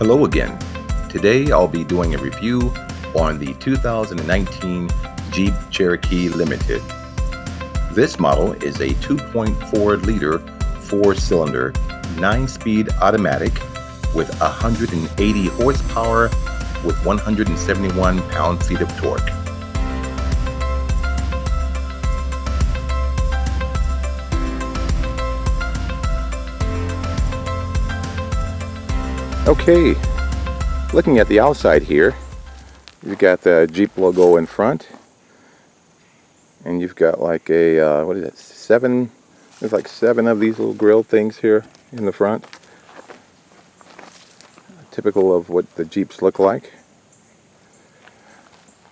Hello again. Today I'll be doing a review on the 2019 Jeep Cherokee Limited. This model is a 2.4 liter 4-cylinder 9-speed automatic with 180 horsepower with 171 pound-feet of torque. Okay, looking at the outside here, you've got the Jeep logo in front, and you've got like a, what is it, there's like 7 of these little grill things here in the front. Typical of what the Jeeps look like.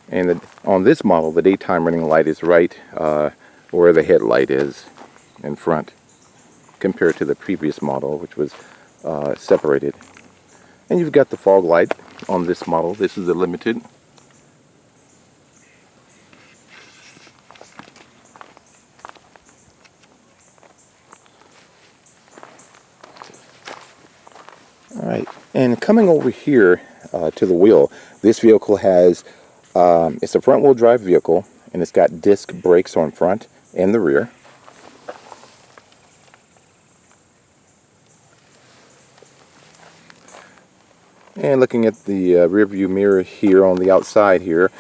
And on this model, the daytime running light is right where the headlight is in front, compared to the previous model, which was separated. And you've got the fog light on this model. This is a limited. Alright, and coming over here to the wheel, this vehicle has, it's a front wheel drive vehicle, and it's got disc brakes on front and the rear. And looking at the rear view mirror here on the outside here,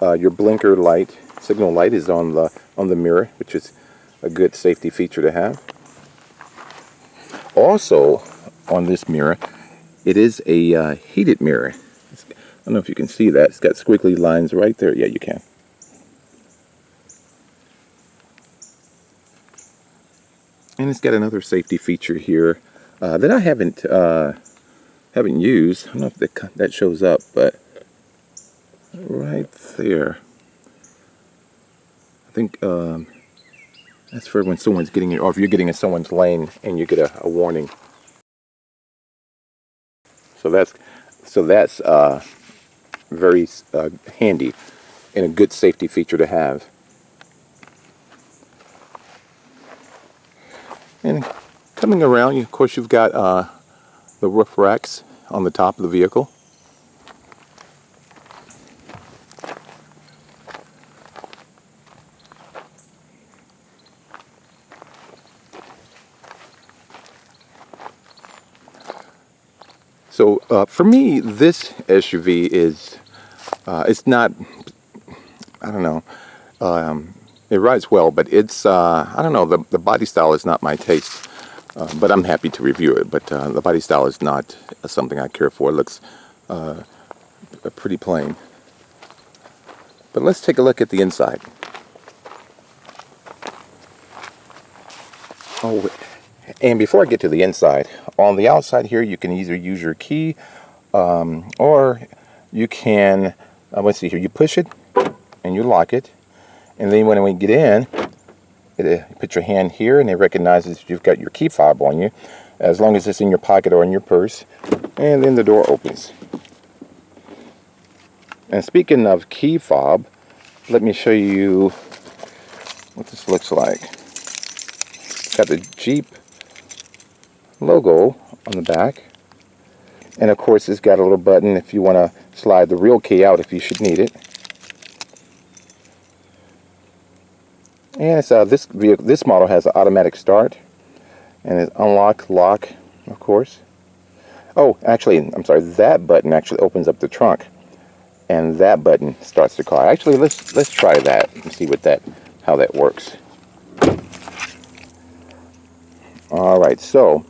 your blinker light, signal light is on the mirror, which is a good safety feature to have. Also on this mirror, it is a heated mirror. I don't know if you can see that. It's got squiggly lines right there. Yeah, you can. And it's got another safety feature here that I haven't used. I don't know if that shows up, but right there, I think that's for when someone's getting it, or if you're getting in someone's lane and you get a warning. So that's very handy and a good safety feature to have. And coming around, of course, you've got the roof racks on the top of the vehicle. So for me, this SUV is, it's not, I don't know, it rides well, but it's, I don't know, the body style is not my taste. But I'm happy to review it, but the body style is not something I care for. It looks pretty plain. But let's take a look at the inside. Oh, and before I get to the inside, on the outside here, you can either use your key, or you can, let's see here, you push it and you lock it, and then when we get in, you put your hand here and it recognizes you've got your key fob on you, as long as it's in your pocket or in your purse, and then the door opens. And speaking of key fob, let me show you what this looks like. It's got the Jeep logo on the back, and of course it's got a little button if you want to slide the real key out if you should need it. And it's, this model has an automatic start, and it's unlock, lock, of course. Oh, actually, I'm sorry, that button actually opens up the trunk, and that button starts the car. Actually, let's try that and see how that works. All right, so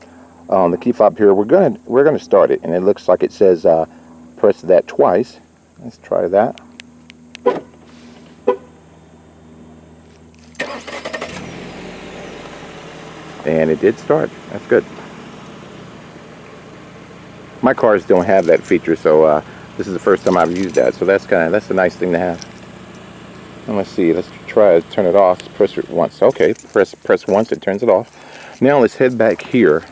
on the key fob here, we're gonna start it, and it looks like it says press that twice. Let's try that. And it did start. That's good. My cars don't have that feature, so this is the first time I've used that. So that's a nice thing to have. And let's see. Let's try to turn it off. Press it once. Okay. Press once. It turns it off. Now let's head back here.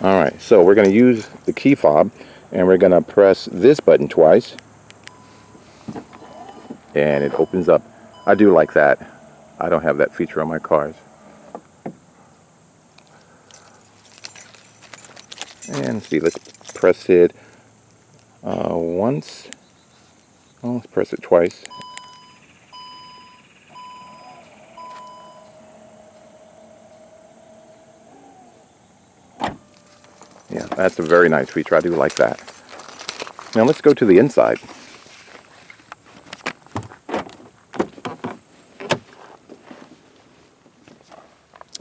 All right. So we're going to use the key fob, and we're going to press this button twice, and it opens up. I do like that. I don't have that feature on my cars. And let's see, let's press it once. Oh, let's press it twice. Yeah, that's a very nice feature. I do like that. Now let's go to the inside.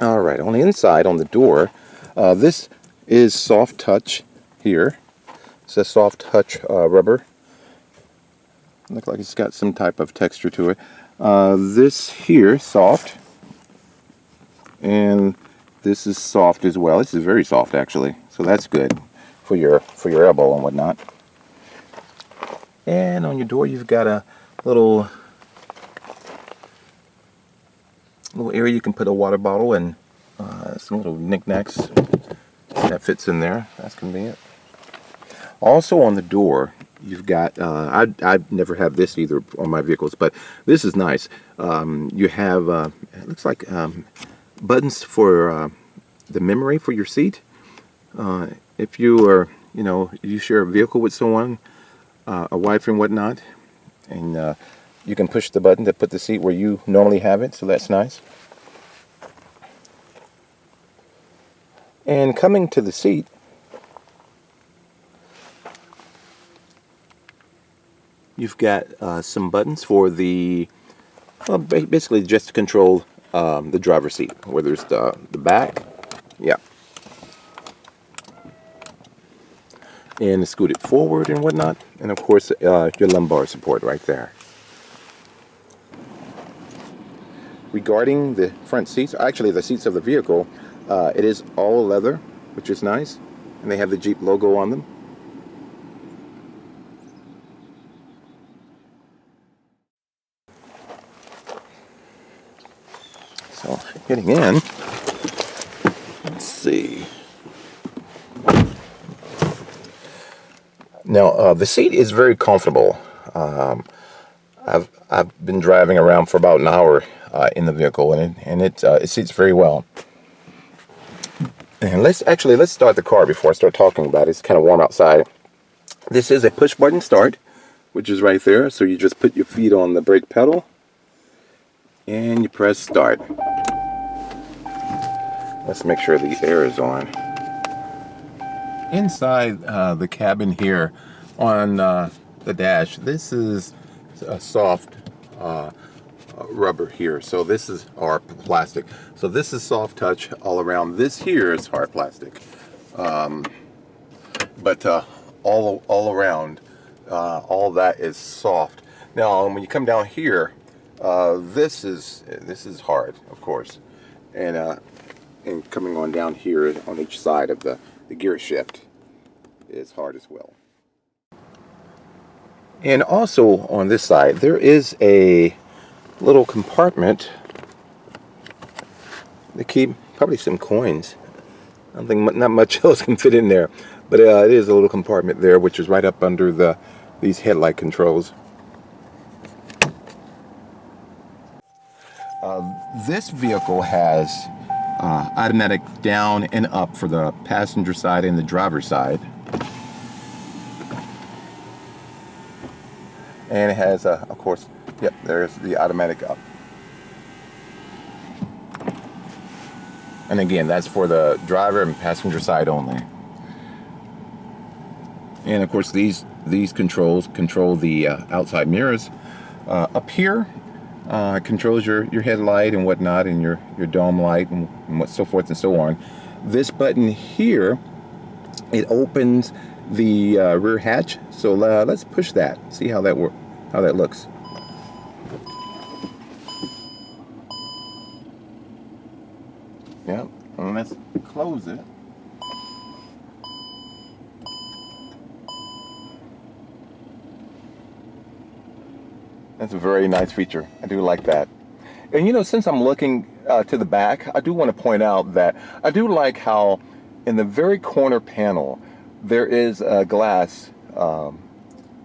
All right, on the inside, on the door, this is soft touch here. It's a soft touch rubber. Looks like it's got some type of texture to it. This here, soft. And this is soft as well. This is very soft, actually. So that's good for your elbow and whatnot. And on your door, you've got a little area you can put a water bottle and some little knickknacks that fits in there. That's convenient. Also on the door, you've got I've never had this either on my vehicles, but this is nice. You have it looks like buttons for the memory for your seat. If you are, you share a vehicle with someone, a wife and whatnot, and you can push the button to put the seat where you normally have it, so that's nice. And coming to the seat, you've got some buttons for the, basically just to control the driver's seat, whether it's the back, yeah, and scoot it forward and whatnot, and of course your lumbar support right there. Regarding the front seats, actually the seats of the vehicle, it is all leather, which is nice, and they have the Jeep logo on them. So getting in, let's see. Now the seat is very comfortable. I've been driving around for about an hour in the vehicle, and it seats very well. And let's start the car before I start talking about it. It's kind of warm outside. This is a push button start, which is right there. So you just put your feet on the brake pedal and you press start. Let's make sure the air is on. Inside the cabin here on the dash, this is a soft rubber here. So this is our plastic. So this is soft touch all around. This here is hard plastic. But all around, all that is soft. Now, when you come down here, this is hard, of course, and coming on down here on each side of the gear shift is hard as well. And also on this side, there is a little compartment to keep probably some coins. I don't think not much else can fit in there, but it is a little compartment there, which is right up under these headlight controls. This vehicle has automatic down and up for the passenger side and the driver's side. And it has, of course, yep, there's the automatic up. And again, that's for the driver and passenger side only. And of course, these controls control the outside mirrors. Up here, controls your headlight and whatnot, and your dome light and what so forth and so on. This button here, it opens the rear hatch. So let's push that. See how that looks. Yep, and let's close it. That's a very nice feature. I do like that. And since I'm looking to the back, I do want to point out that I do like how in the very corner panel there is a glass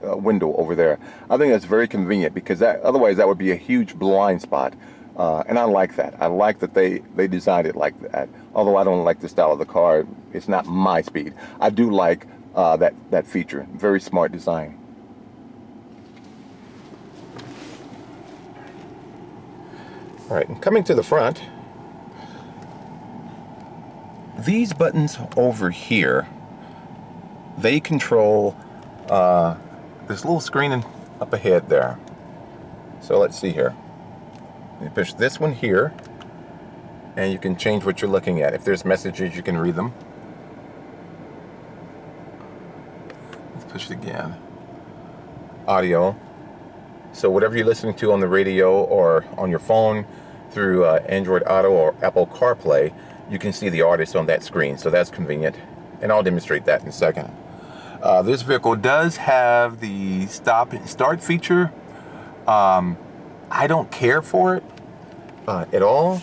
window over there. I think that's very convenient because otherwise that would be a huge blind spot And I like that. I like that they designed it like that. Although I don't like the style of the car, it's not my speed. I do like that feature. Very smart design. All right, and coming to the front, these buttons over here, they control this little screen up ahead there. So let's see here. You push this one here, and you can change what you're looking at. If there's messages, you can read them. Let's push it again. Audio. So whatever you're listening to on the radio or on your phone through Android Auto or Apple CarPlay, you can see the artist on that screen. So that's convenient. And I'll demonstrate that in a second. This vehicle does have the stop and start feature. I don't care for it at all.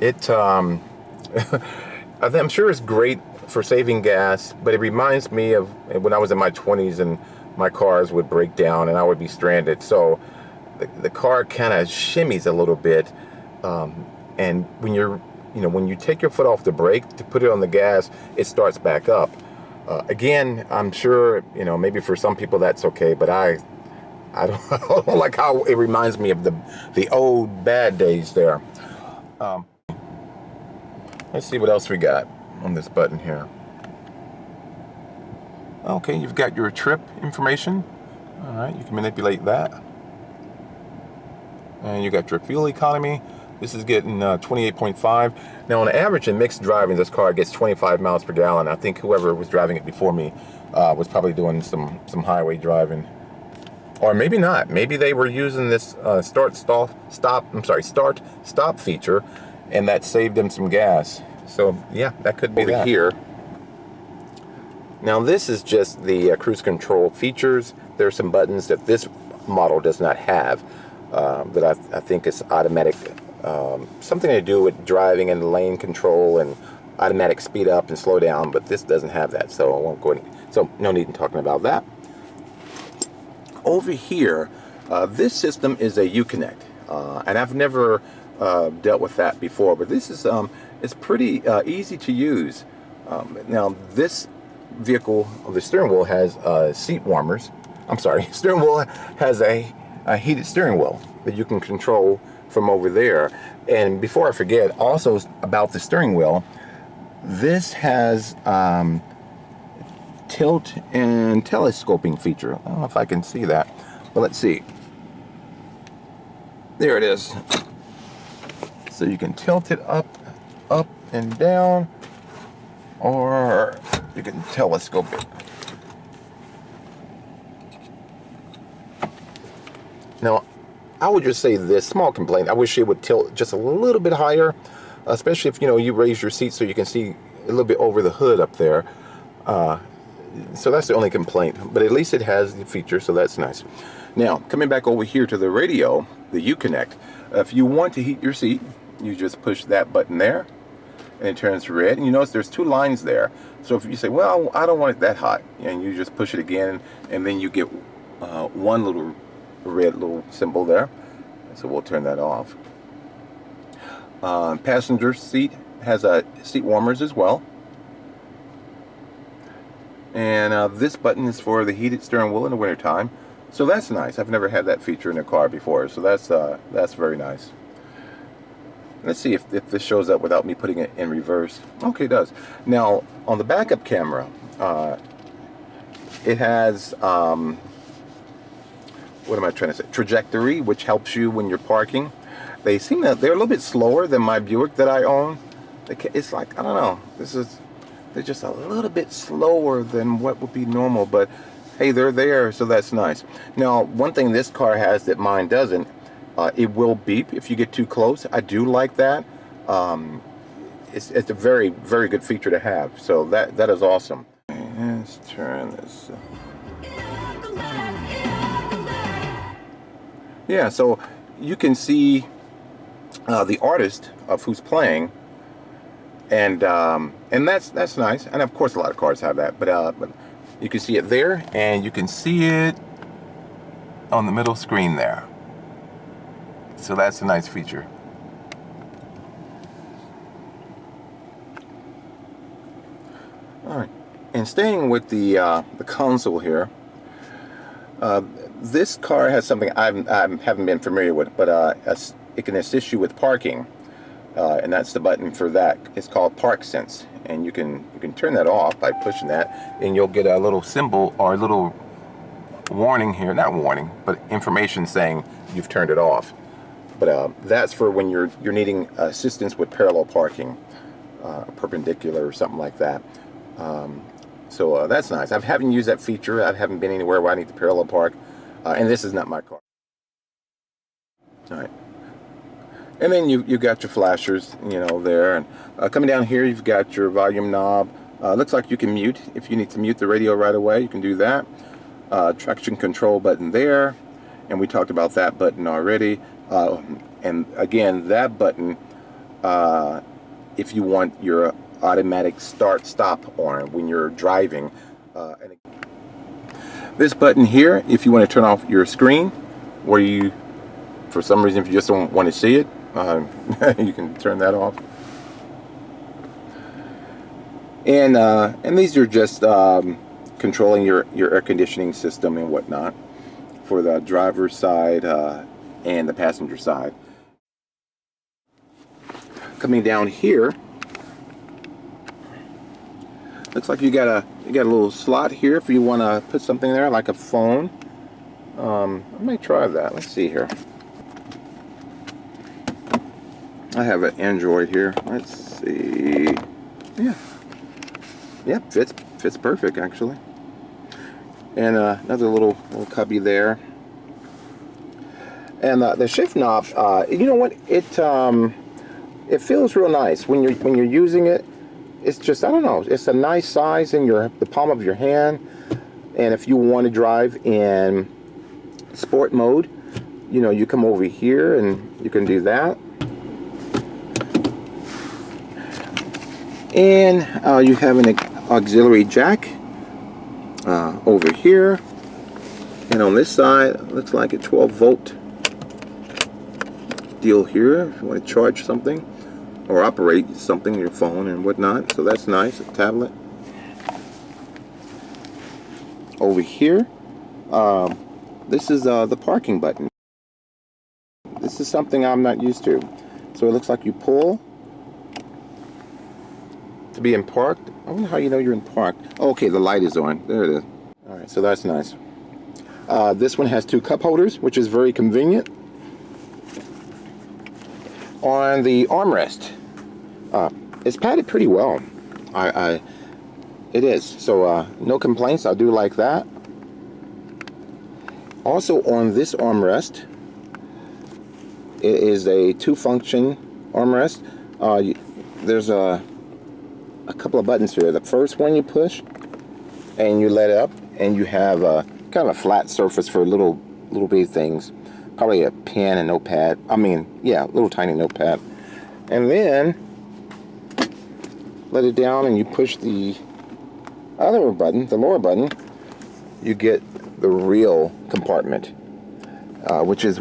I'm sure it's great for saving gas, but it reminds me of when I was in my 20s and my cars would break down and I would be stranded. So the car kind of shimmies a little bit, and when you take your foot off the brake to put it on the gas, it starts back up. Again, I'm sure maybe for some people that's okay, but I don't, I don't like how it reminds me of the old bad days there. Let's see what else we got on this button here. Okay, you've got your trip information. All right, you can manipulate that. And you got your fuel economy. This is getting 28.5. Now on average in mixed driving, this car gets 25 miles per gallon. I think whoever was driving it before me was probably doing some highway driving. Or maybe not. Maybe they were using this start stop feature, and that saved them some gas. So yeah, that could be over here. Now this is just the cruise control features. There are some buttons that this model does not have that I think is automatic. Something to do with driving and lane control and automatic speed up and slow down, but this doesn't have that, so I won't go in. So no need in talking about that. Over here, this system is a Uconnect, and I've never dealt with that before, but this is it's pretty easy to use. Now this vehicle, the steering wheel has seat warmers. I'm sorry, steering wheel has a heated steering wheel that you can control from over there. And before I forget, also about the steering wheel, this has tilt and telescoping feature. I don't know if I can see that, but let's see. There it is. So you can tilt it up and down, or you can telescope it. Now, I would just say this small complaint. I wish it would tilt just a little bit higher, especially if you raise your seat so you can see a little bit over the hood up there. So that's the only complaint, but at least it has the feature, so that's nice. Now, coming back over here to the radio, the Uconnect, if you want to heat your seat, you just push that button there, and it turns red. And you notice there's two lines there. So if you say, well, I don't want it that hot, and you just push it again, and then you get one little red little symbol there. So we'll turn that off. Passenger seat has seat warmers as well. And this button is for the heated steering wheel in the wintertime. So that's nice. I've never had that feature in a car before, so that's very nice. Let's see if this shows up without me putting it in reverse. Okay, it does. Now, on the backup camera, it has, what am I trying to say? Trajectory, which helps you when you're parking. They seem that they're a little bit slower than my Buick that I own. It's like, I don't know, they're just a little bit slower than what would be normal, but hey, they're there, so that's nice. Now, one thing this car has that mine doesn't, it will beep if you get too close. I do like that. It's a very, very good feature to have, so that is awesome. Let's turn this. Yeah, so you can see the artist of who's playing, and that's nice. And of course, a lot of cars have that, but you can see it there, and you can see it on the middle screen there. So that's a nice feature. Alright, and staying with the console here, this car has something I haven't been familiar with, but it can assist you with parking, and that's the button for that. It's called Park Sense, and you can turn that off by pushing that, and you'll get a little symbol or a little warning here, not warning, but information saying you've turned it off. But that's for when you're needing assistance with parallel parking, perpendicular or something like that. So that's nice. I haven't used that feature. I haven't been anywhere where I need to parallel park, and this is not my car. All right. And then you got your flashers, there. And coming down here, you've got your volume knob. Looks like you can mute. If you need to mute the radio right away, you can do that. Traction control button there, and we talked about that button already. And again, that button, if you want your automatic start-stop on when you're driving. And this button here, if you want to turn off your screen, where you, for some reason, if you just don't want to see it, you can turn that off. And these are just controlling your air conditioning system and whatnot for the driver's side and the passenger side. Coming down here, looks like you got a little slot here if you want to put something there like a phone. I might try that. Let's see here. I have an Android here. Let's see. Yeah, fits perfect actually. And another little cubby there. And the shift knob, you know what? It feels real nice when you're using it. It's just, I don't know, it's a nice size in the palm of your hand. And if you want to drive in sport mode, you come over here and you can do that. And you have an auxiliary jack over here. And on this side, it looks like a 12-volt deal here if you want to charge something or operate something, your phone and whatnot. So that's nice, a tablet. Over here, this is the parking button. This is something I'm not used to. So it looks like you pull to be in parked. I wonder how you know you're in parked. Oh, okay, the light is on. There it is. All right, so that's nice. This one has 2 cup holders, which is very convenient. On the armrest, it's padded pretty well. It is. So no complaints. I do like that. Also on this armrest, it is a 2-function armrest. There's a couple of buttons here. The first one you push, and you let it up, and you have a kind of a flat surface for little bitty things. Probably a pen and notepad. Little tiny notepad. And then let it down and you push the other button, the lower button, you get the real compartment, which is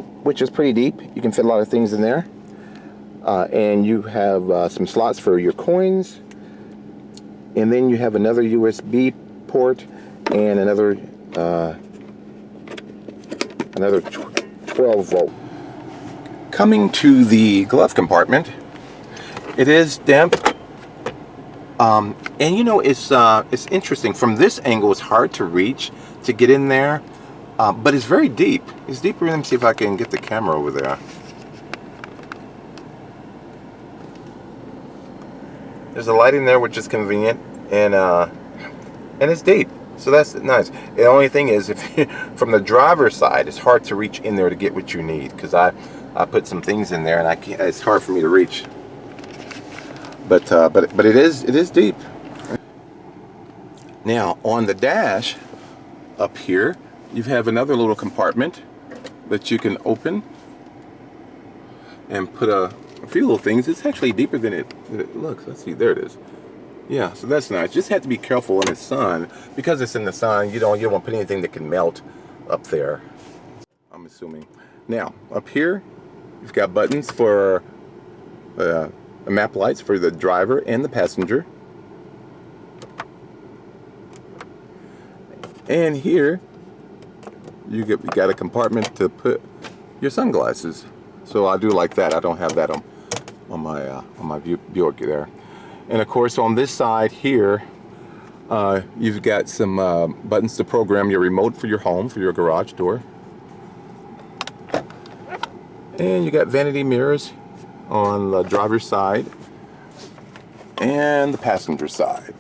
pretty deep. You can fit a lot of things in there. And you have some slots for your coins. And then you have another USB port and another 12-volt. Coming to the glove compartment, it is damp, and it's interesting. From this angle, it's hard to reach to get in there, but it's very deep. It's deeper. Let me see if I can get the camera over there. There's a light in there, which is convenient, and it's deep. So that's nice. The only thing is, if from the driver's side, it's hard to reach in there to get what you need, because I put some things in there and it's hard for me to reach. But it is deep. Now on the dash up here, you have another little compartment that you can open and put a few little things. It's actually deeper than it looks. Let's see, there it is. Yeah, so that's nice. Just have to be careful in the sun, because it's in the sun. You don't want to put anything that can melt up there, I'm assuming. Now up here, you've got buttons for map lights for the driver and the passenger. And here you got a compartment to put your sunglasses. So I do like that. I don't have that on my Buick there. And of course on this side here, you've got some buttons to program your remote for your home, for your garage door. And you got vanity mirrors on the driver's side and the passenger side.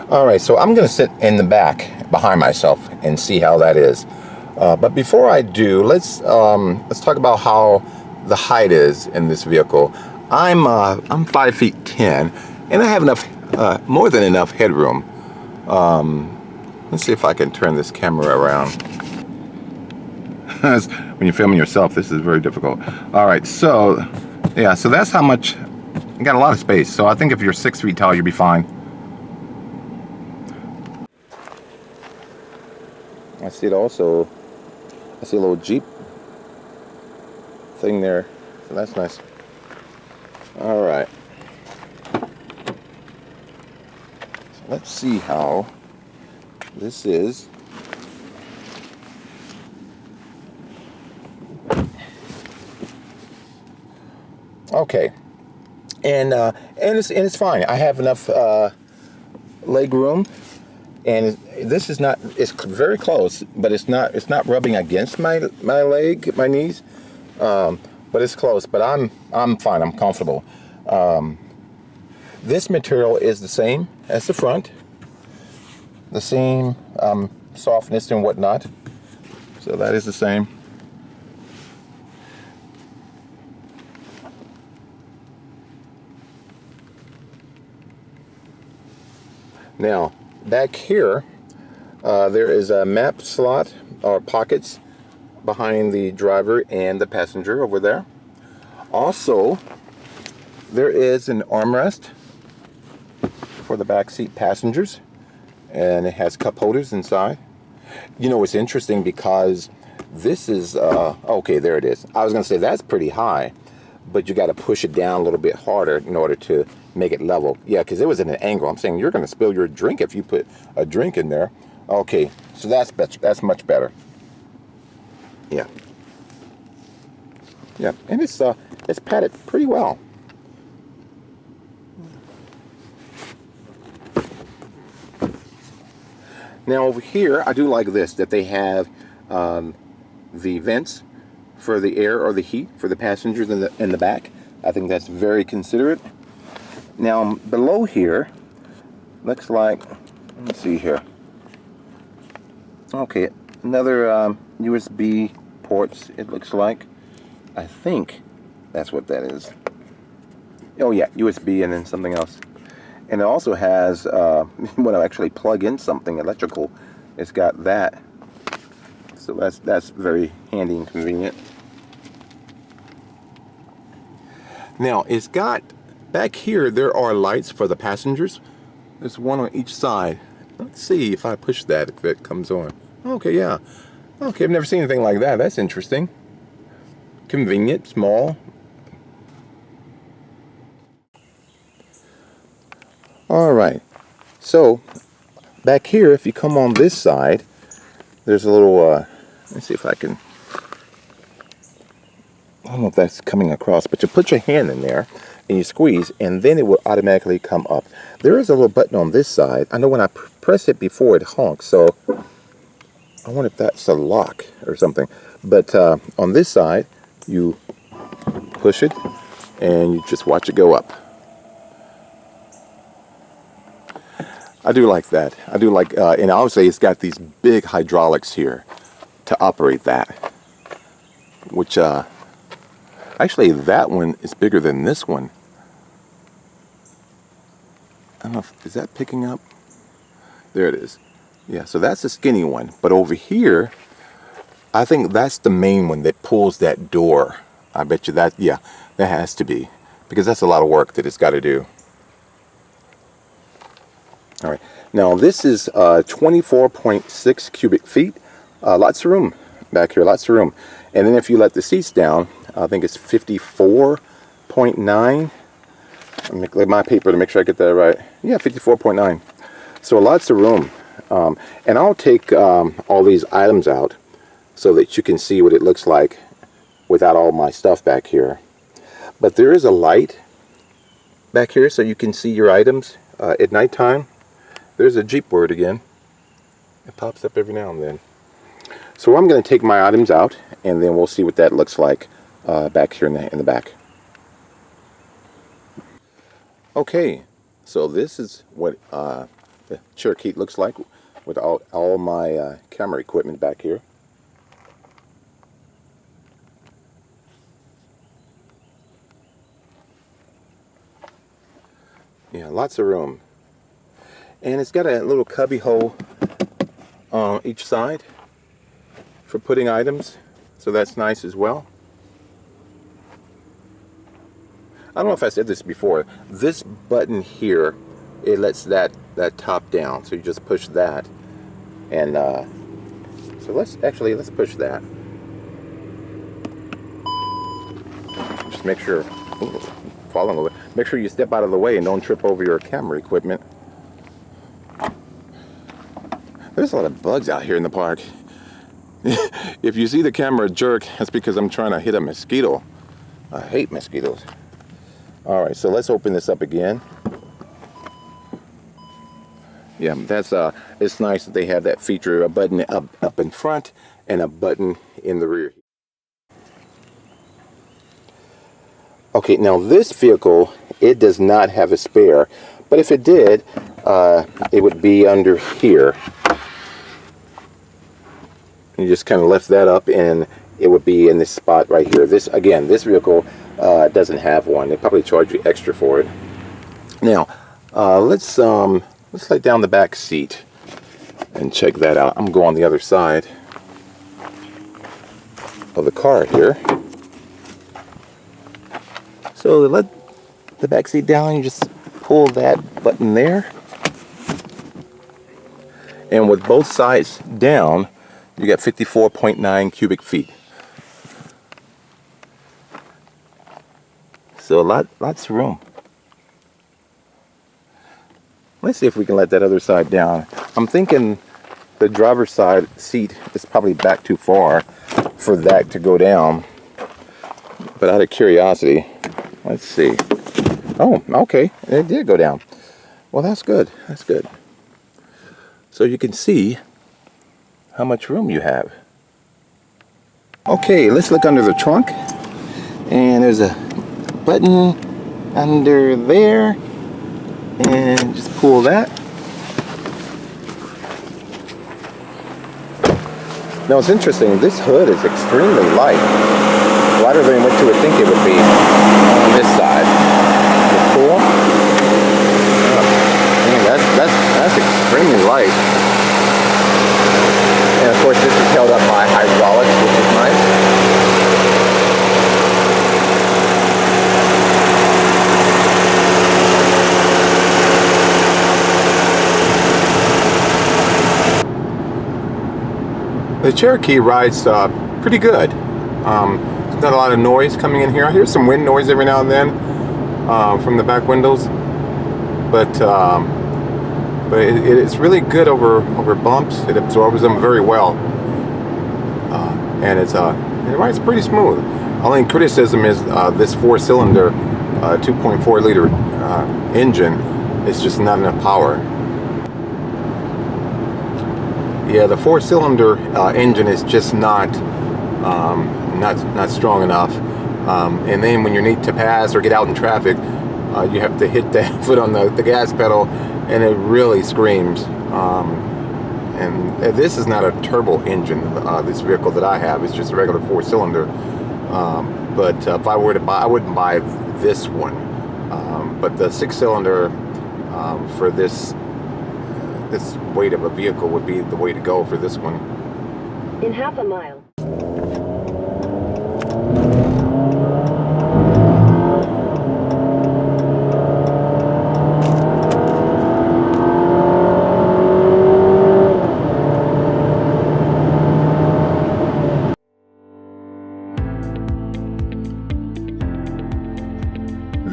Alright, so I'm going to sit in the back behind myself and see how that is. But before I do, let's talk about how the height is in this vehicle. I'm 5'10", and I have enough, more than enough headroom. Let's see if I can turn this camera around. When you're filming yourself, this is very difficult. Alright, so yeah, so that's how much. You got a lot of space. So I think if you're 6 feet tall, you'll be fine. I see it also. I see a little Jeep thing there. So that's nice. Alright. So let's see how this is. Okay. And it's fine. I have enough leg room. And this is not, it's very close, but it's not rubbing against my leg, my knees, but it's close. But I'm fine. I'm comfortable. This material is the same as the front, the same softness and whatnot. So that is the same. Now, back here, there is a map slot or pockets behind the driver and the passenger over there. Also, there is an armrest for the back seat passengers, and it has cup holders inside. You know, it's interesting because this is, okay, there it is. I was going to say that's pretty high, but you got to push it down a little bit harder in order to make it level. Yeah, because it was at an angle. I'm saying you're going to spill your drink if you put a drink in there. Okay, so that's better. That's much better. Yeah. Yeah, and it's padded pretty well. Now over here, I do like this, that they have the vents for the air or the heat for the passengers in the back. I think that's very considerate. Now below here, looks like, let's see here. Okay, another USB ports, it looks like. I think that's what that is. Oh yeah, USB and then something else. And it also has, when I actually plug in something electrical, it's got that. So that's very handy and convenient. Now it's got, back here there are lights for the passengers. There's one on each side. Let's see if I push that, if it comes on. Okay, yeah. Okay, I've never seen anything like that. That's interesting. Convenient, small. Alright, so back here, if you come on this side, there's a little, let's see if I can, I don't know if that's coming across, but you put your hand in there and you squeeze, and then it will automatically come up. There is a little button on this side. I know when I press it before, it honks, so I wonder if that's a lock or something. But on this side, you push it and you just watch it go up. I do like that. I do like, and obviously it's got these big hydraulics here to operate that. Which, actually that one is bigger than this one. I don't know if, is that picking up? There it is. Yeah, so that's the skinny one. But over here, I think that's the main one that pulls that door. I bet you that, yeah, that has to be. Because that's a lot of work that it's got to do. All right, now this is 24.6 cubic feet. Lots of room back here, lots of room. And then if you let the seats down, I think it's 54.9. Let me look at my paper to make sure I get that right. Yeah, 54.9. So lots of room. And I'll take all these items out so that you can see what it looks like without all my stuff back here. But there is a light back here so you can see your items at nighttime. There's a Jeep word again. It pops up every now and then. So I'm going to take my items out, and then we'll see what that looks like back here in the back. Okay, so this is what the Cherokee looks like with all my camera equipment back here. Yeah, lots of room. And it's got a little cubby hole on each side for putting items, so that's nice as well. I don't know if I said this before. This button here, it lets that top down, so you just push that, and so let's push that. Just make sure. Ooh, falling a little. Make sure you step out of the way and don't trip over your camera equipment. There's a lot of bugs out here in the park. If you see the camera jerk, that's because I'm trying to hit a mosquito. I hate mosquitoes. Alright, so let's open this up again. Yeah, that's it's nice that they have that feature, a button up in front and a button in the rear. Okay, now this vehicle, it does not have a spare, but if it did, it would be under here. You just kind of lift that up and it would be in this spot right here. This vehicle doesn't have one. They probably charge you extra for it. Now, let's lay down the back seat and check that out. I'm going to go on the other side of the car here. So let the back seat down, you just pull that button there. And with both sides down, you got 54.9 cubic feet. So lots of room. Let's see if we can let that other side down. I'm thinking the driver's side seat is probably back too far for that to go down. But out of curiosity, let's see. Oh, okay, it did go down. Well, that's good. That's good. So you can see how much room you have. Okay, let's look under the trunk. And there's a button under there. And just pull that. Now it's interesting, this hood is extremely light. Lighter than what you would think it would be on this side. The cool. That's extremely light. And of course this is held up by hydraulics, which is nice. The Cherokee rides pretty good. There's not a lot of noise coming in here. I hear some wind noise every now and then from the back windows, but it's really good over bumps. It absorbs them very well, and it rides pretty smooth. Only criticism is this 4-cylinder 2.4 liter engine is just not enough power. Yeah, the 4-cylinder engine is just not strong enough, and then when you need to pass or get out in traffic, you have to hit that foot on the gas pedal, and it really screams. And this is not a turbo engine. This vehicle that I have is just a regular 4-cylinder. But if I were to buy, I wouldn't buy this one. But the 6-cylinder for this weight of a vehicle would be the way to go for this one. In half a mile.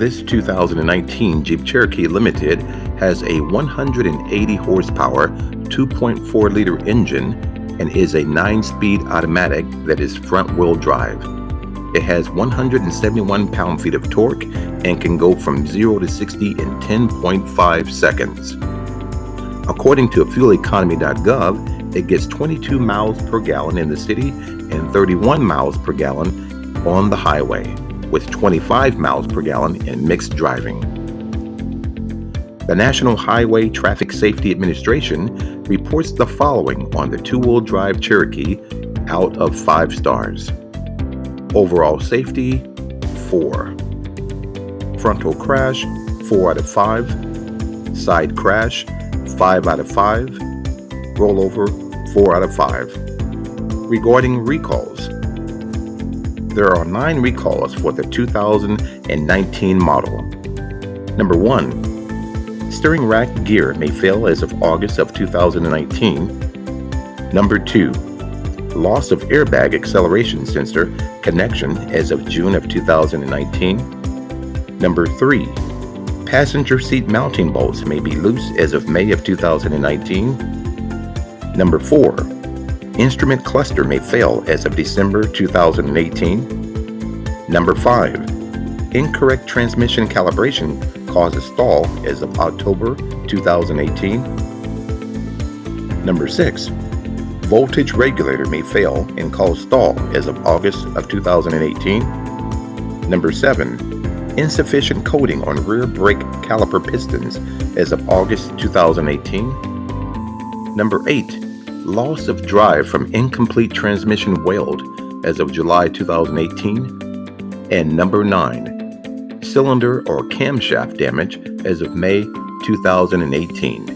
This 2019 Jeep Cherokee Limited has a 180 horsepower 2.4-liter engine and is a 9-speed automatic that is front-wheel drive. It has 171 pound-feet of torque and can go from 0 to 60 in 10.5 seconds. According to fueleconomy.gov, it gets 22 miles per gallon in the city and 31 miles per gallon on the highway, with 25 miles per gallon in mixed driving. The National Highway Traffic Safety Administration reports the following on the two-wheel drive Cherokee out of 5 stars. Overall safety, 4. Frontal crash, 4 out of 5. Side crash, 5 out of 5. Rollover, 4 out of 5. Regarding recalls, there are 9 recalls for the 2019 model. Number 1, steering rack gear may fail as of August of 2019. Number 2, loss of airbag acceleration sensor connection as of June of 2019. Number 3, passenger seat mounting bolts may be loose as of May of 2019. Number 4, instrument cluster may fail as of December 2018. Number 5, incorrect transmission calibration causes stall as of October 2018. Number 6, voltage regulator may fail and cause stall as of August of 2018. Number 7, insufficient coating on rear brake caliper pistons as of August 2018. Number 8, loss of drive from incomplete transmission weld as of July 2018. And number 9, cylinder or camshaft damage as of May 2018.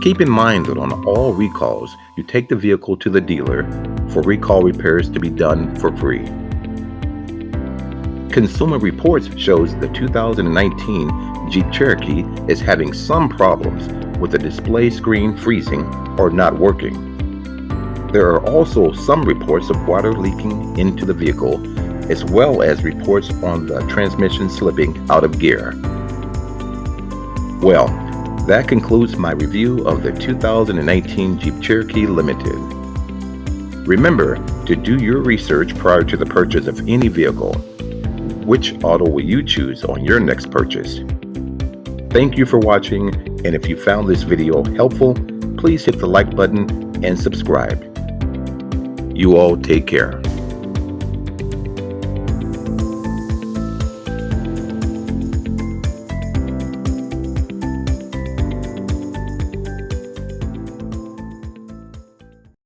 Keep in mind that on all recalls, you take the vehicle to the dealer for recall repairs to be done for free. Consumer Reports shows the 2019 Jeep Cherokee is having some problems with the display screen freezing or not working. There are also some reports of water leaking into the vehicle, as well as reports on the transmission slipping out of gear. Well, that concludes my review of the 2019 Jeep Cherokee Limited. Remember to do your research prior to the purchase of any vehicle. Which auto will you choose on your next purchase? Thank you for watching, and if you found this video helpful, please hit the like button and subscribe. You all take care.